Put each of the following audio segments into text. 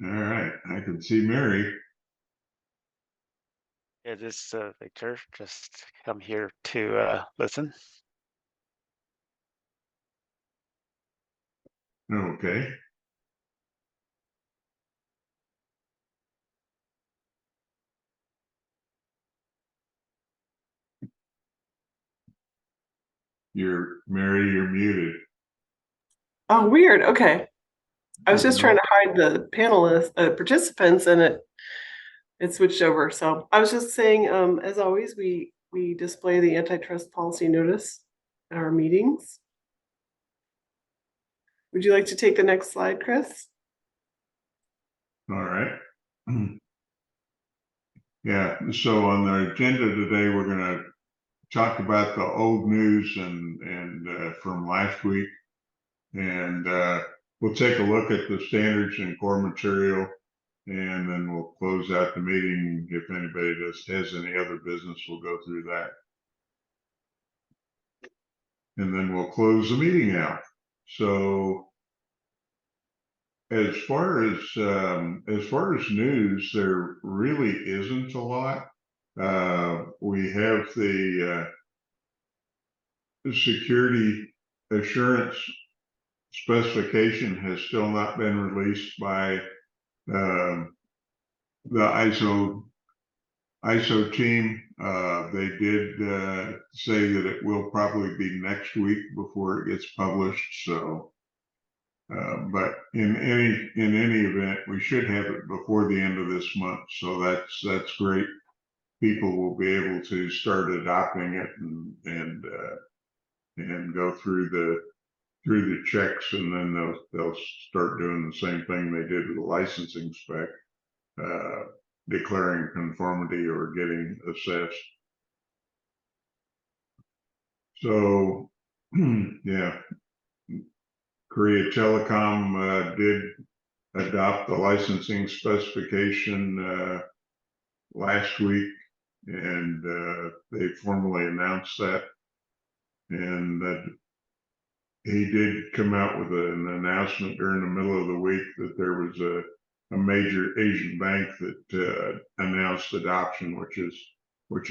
All right, I can see Mary. Yeah, this Victor, just come here to listen. Okay, you're Mary, you're muted. Oh, weird. Okay. I was just trying No, to hide the panelists, participants, and it switched over. So I was just saying, as always, we display the antitrust policy notice at our meetings. Would you like to take the next slide, Chris? all right. Yeah, so on the agenda today, we're going to talk about the old news and from last week, and we'll take a look at the standards and core material, and then we'll close out the meeting. If anybody just has any other business, we'll go through that, and then we'll close the meeting out. So as far as news, there really isn't a lot. We have the security assurance specification has still not been released by the ISO team. They did say that it will probably be next week before it gets published. So, but in any event, we should have it before the end of this month. So that's great. People will be able to start adopting it and go through the checks, and then they'll start doing the same thing they did with the licensing spec, declaring conformity or getting assessed. So, yeah, Korea Telecom did adopt the licensing specification last week, and they formally announced that. And he did come out with an announcement during the middle of the week that there was a major Asian bank that announced adoption, which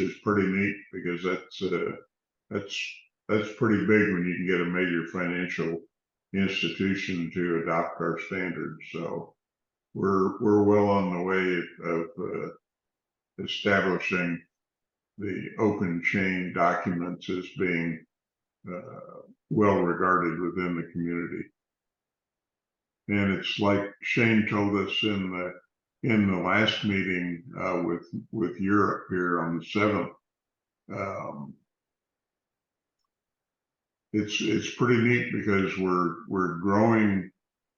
is pretty neat, because that's pretty big when you can get a major financial institution to adopt our standards. So we're well on the way of establishing the OpenChain documents as being well regarded within the community. And it's like Shane told us in the last meeting with Europe here on the 7th. It's pretty neat because we're growing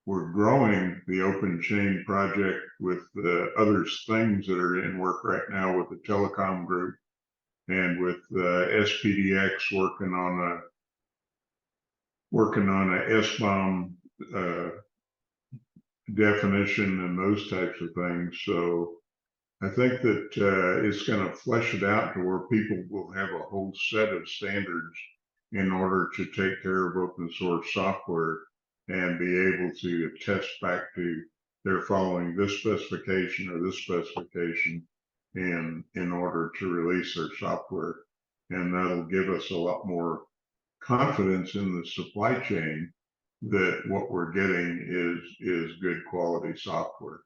the OpenChain project with other things that are in work right now with the telecom group, and with SPDX working on a SBOM definition and those types of things. So I think that it's going to flesh it out to where people will have a whole set of standards in order to take care of open source software and be able to attest back to they're following this specification or this specification in order to release their software. And that'll give us a lot more confidence in the supply chain that what we're getting is good quality software.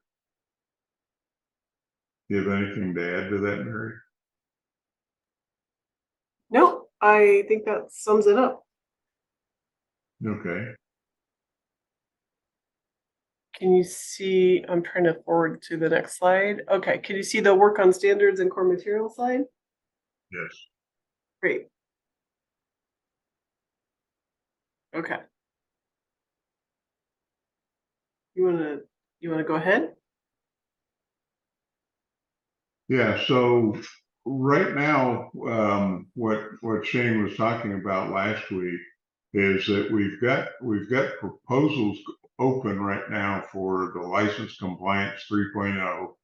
Do you have anything to add to that, Mary? No, I think that sums it up. Okay. Can you see, I'm trying to forward to the next slide. Okay, can you see the work on standards and core material slide? Yes. Great. Okay. You wanna go ahead? Yeah. So right now, what Shane was talking about last week is that we've got proposals open right now for the license compliance 3.0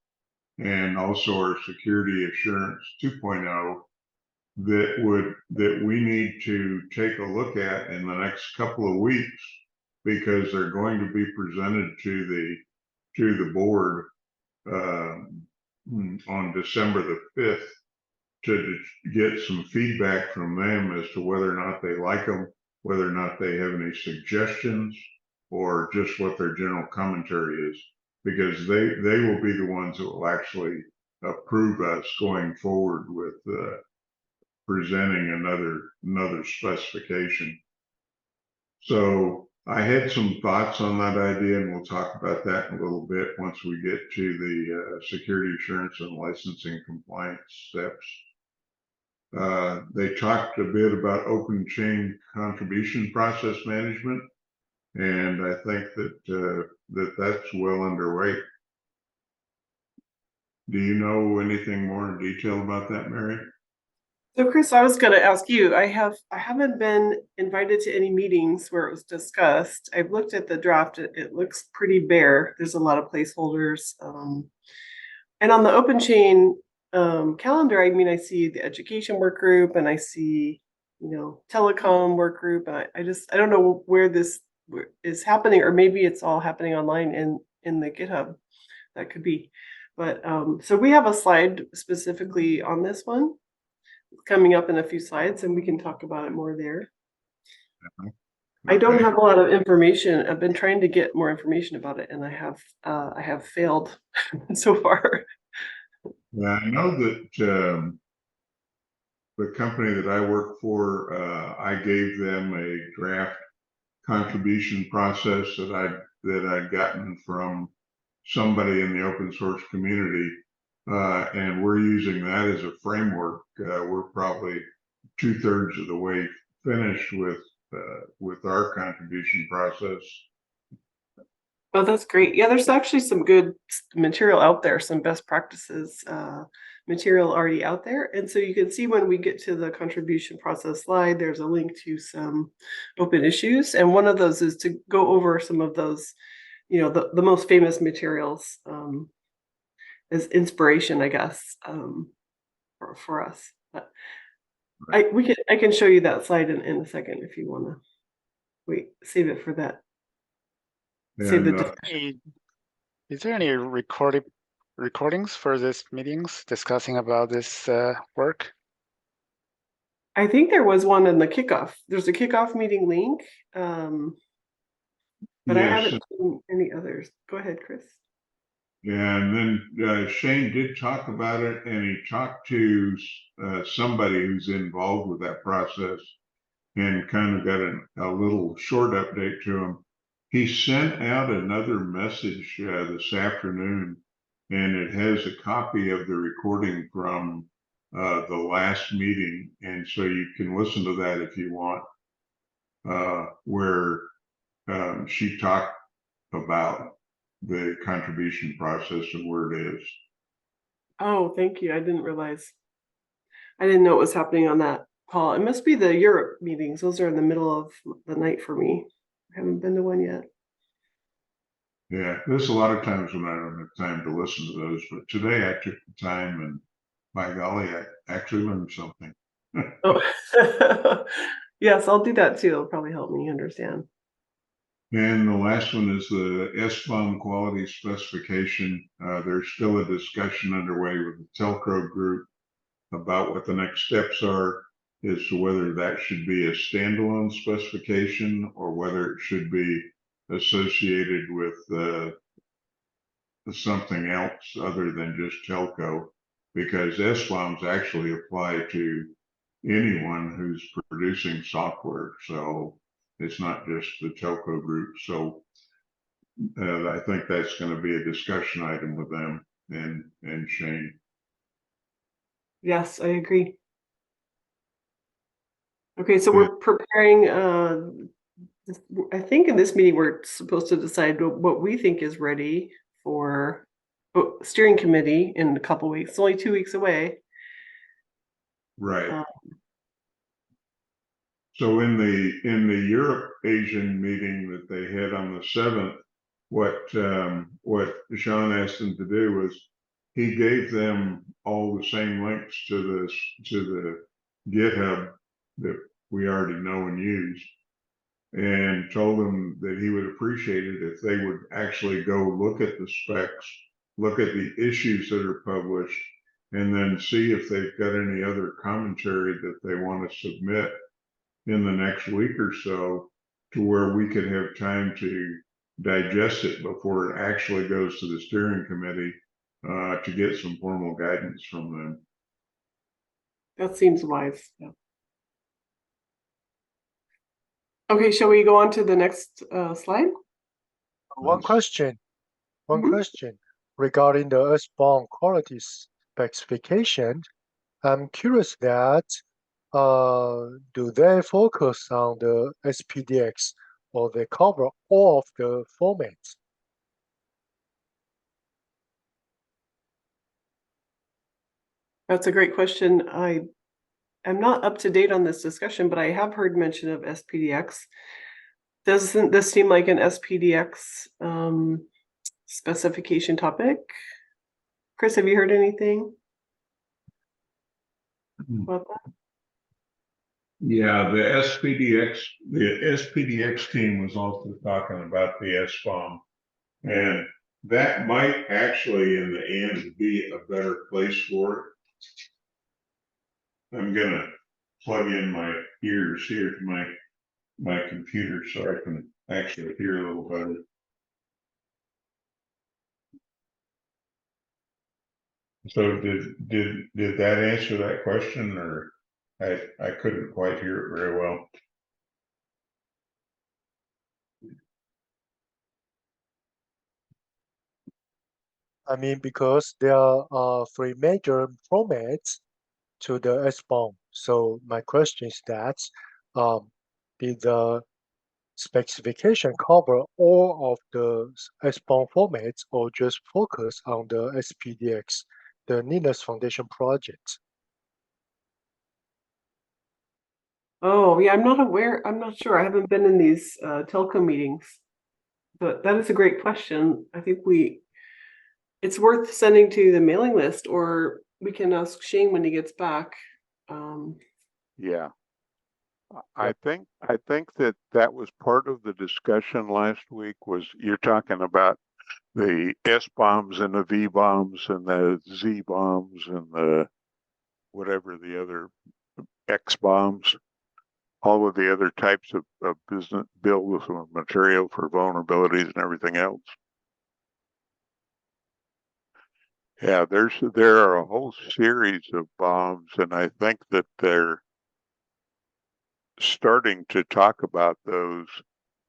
and also our security assurance 2.0 that we need to take a look at in the next couple of weeks, because they're going to be presented to to the board on December the 5th to get some feedback from them as to whether or not they like them, whether or not they have any suggestions, or just what their general commentary is, because they will be the ones that will actually approve us going forward with presenting another specification. So I had some thoughts on that idea, and we'll talk about that in a little bit once we get to the security assurance and licensing compliance steps. They talked a bit about OpenChain contribution process management, and I think that that's well underway. Do you know anything more in detail about that, Mary? So Chris, I was going to ask you, I haven't been invited to any meetings where it was discussed. I've looked at the draft. It looks pretty bare. There's a lot of placeholders. And on the OpenChain calendar, I mean, I see the education work group and I see, telecom work group. I don't know where this is happening, or maybe it's all happening online in the GitHub. That could be. But so we have a slide specifically on this one coming up in a few slides, and we can talk about it more there. Okay. I don't have a lot of information. I've been trying to get more information about it, and I have failed so far. Yeah, I know that the company that I work for, I gave them a draft contribution process that I'd gotten from somebody in the open source community. And we're using that as a framework. We're probably 2/3 of the way finished with our contribution process. Oh, that's great. Yeah, there's actually some good material out there, some best practices material already out there. And so you can see when we get to the contribution process slide, there's a link to some open issues. And one of those is to go over some of those, the most famous materials as inspiration, I guess, for us. But I can show you that slide in a second if you want to wait, save it for that. And, is there any recordings for this meetings discussing about this work? I think there was one in the kickoff. There's a kickoff meeting link, but yes. I haven't seen any others. Go ahead, Chris. Yeah, and then Shane did talk about it, and he talked to somebody who's involved with that process and kind of got a little short update to him. He sent out another message this afternoon, and it has a copy of the recording from the last meeting, and so you can listen to that if you want, where she talked about the contribution process and where it is. Oh, thank you. I didn't realize. I didn't know what was happening on that call. It must be the Europe meetings. Those are in the middle of the night for me. I haven't been to one yet. Yeah, there's a lot of times when I don't have time to listen to those, but today I took the time, and by golly, I actually learned something. Oh. Yes, I'll do that too. It'll probably help me understand. And the last one is the SBOM quality specification. There's still a discussion underway with the telco group about what the next steps are, as to whether that should be a standalone specification or whether it should be associated with something else other than just telco, because SBOMs actually apply to anyone who's producing software. So it's not just the telco group. So I think that's going to be a discussion item with them and Shane. Yes, I agree. Okay, so we're preparing, I think in this meeting, we're supposed to decide what we think is ready for steering committee in a couple weeks. It's only 2 weeks away. Right. So in the Europe Asian meeting that they had on the 7th, what Sean asked them to do was he gave them all the same links to the GitHub that we already know and use. and told them that he would appreciate it if they would actually go look at the specs, look at the issues that are published, and then see if they've got any other commentary that they want to submit in the next week or so, to where we could have time to digest it before it actually goes to the steering committee to get some formal guidance from them. That seems wise. Yeah. Okay, shall we go on to the next slide? One question. One Mhm. question regarding the SBOM quality specification. I'm curious that do they focus on the SPDX or they cover all of the formats? That's a great question. I am not up to date on this discussion, but I have heard mention of SPDX. Doesn't this seem like an SPDX specification topic? Chris, have you heard anything about that? Yeah, the SPDX team was also talking about the SBOM, and that might actually in the end be a better place for it. I'm gonna plug in my ears here to my computer so I can actually hear a little better. So did that answer that question, or I couldn't quite hear it very well. I mean, because there are three major formats to the SBOM. So my question is that did the specification cover all of the SBOM formats or just focus on the SPDX, the Linux Foundation project? Oh, yeah, I'm not aware. I'm not sure. I haven't been in these telco meetings, but that is a great question. I think it's worth sending to the mailing list, or we can ask Shane when he gets back. Yeah. I think that was part of the discussion last week. Was you're talking about the S bombs and the V bombs and the Z bombs and the whatever the other X bombs, all of the other types of business build with material for vulnerabilities and everything else. Yeah, there are a whole series of bombs, and I think that they're starting to talk about those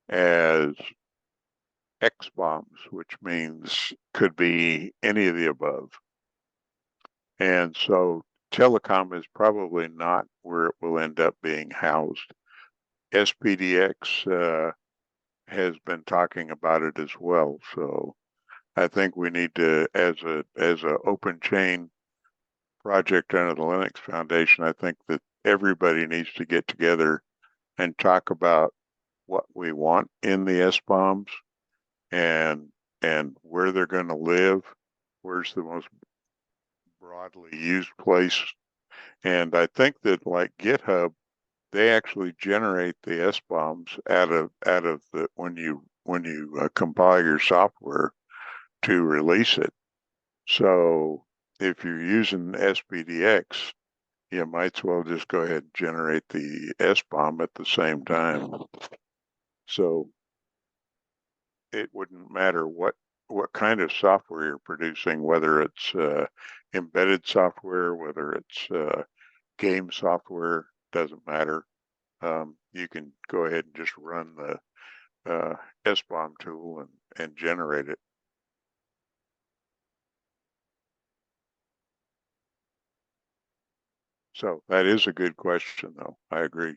as X bombs, which means could be any of the above. And so telecom is probably not where it will end up being housed. SPDX has been talking about it as well. So I think we need to, as a OpenChain project under the Linux Foundation, I think that everybody needs to get together and talk about what we want in the SBOMs and where they're going to live, where's the most broadly used place. And I think that like GitHub, they actually generate the SBOMs out of the when you compile your software to release it. So if you're using SPDX, you might as well just go ahead and generate the SBOM at the same time. So it wouldn't matter what kind of software you're producing, whether it's embedded software, whether it's game software, doesn't matter. You can go ahead and just run the SBOM tool and generate it. So that is a good question, though. I agree.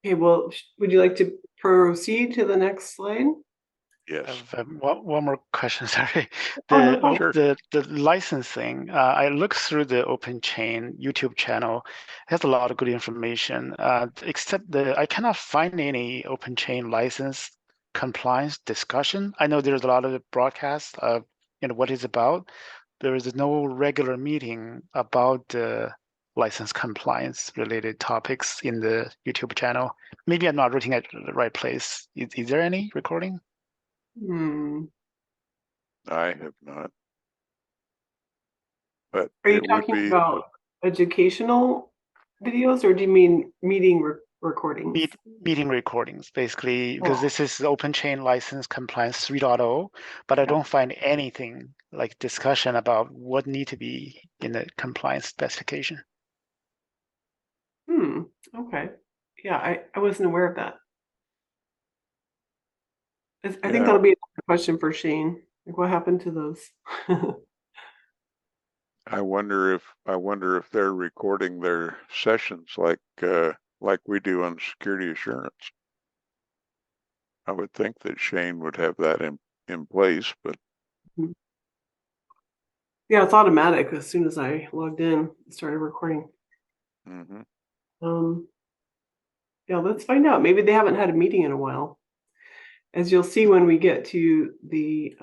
Okay, well, would you like to proceed to the next slide? Yes. One more question, sorry. Oh, no problem. Sure. The licensing, I looked through the OpenChain YouTube channel. It has a lot of good information, except I cannot find any OpenChain license compliance discussion. I know there's a lot of broadcasts of what it's about. There is no regular meeting about the license compliance related topics in the YouTube channel. Maybe I'm not looking at the right place. Is there any recording? I have not. But Are you it would talking be, about educational videos, or do you mean meeting recordings? Meeting recordings, basically, because Oh. this is OpenChain license compliance 3.0, but I don't find anything like discussion about what need to be in the compliance specification. Okay. Yeah, I wasn't aware of that. I think Yeah. that'll be a question for Shane. Like, what happened to those? I wonder if they're recording their sessions like we do on security assurance. I would think that Shane would have that in place, but Yeah, it's automatic. As soon as I logged in, it started recording. Yeah, let's find out. Maybe they haven't had a meeting in a while. As you'll see when we get to the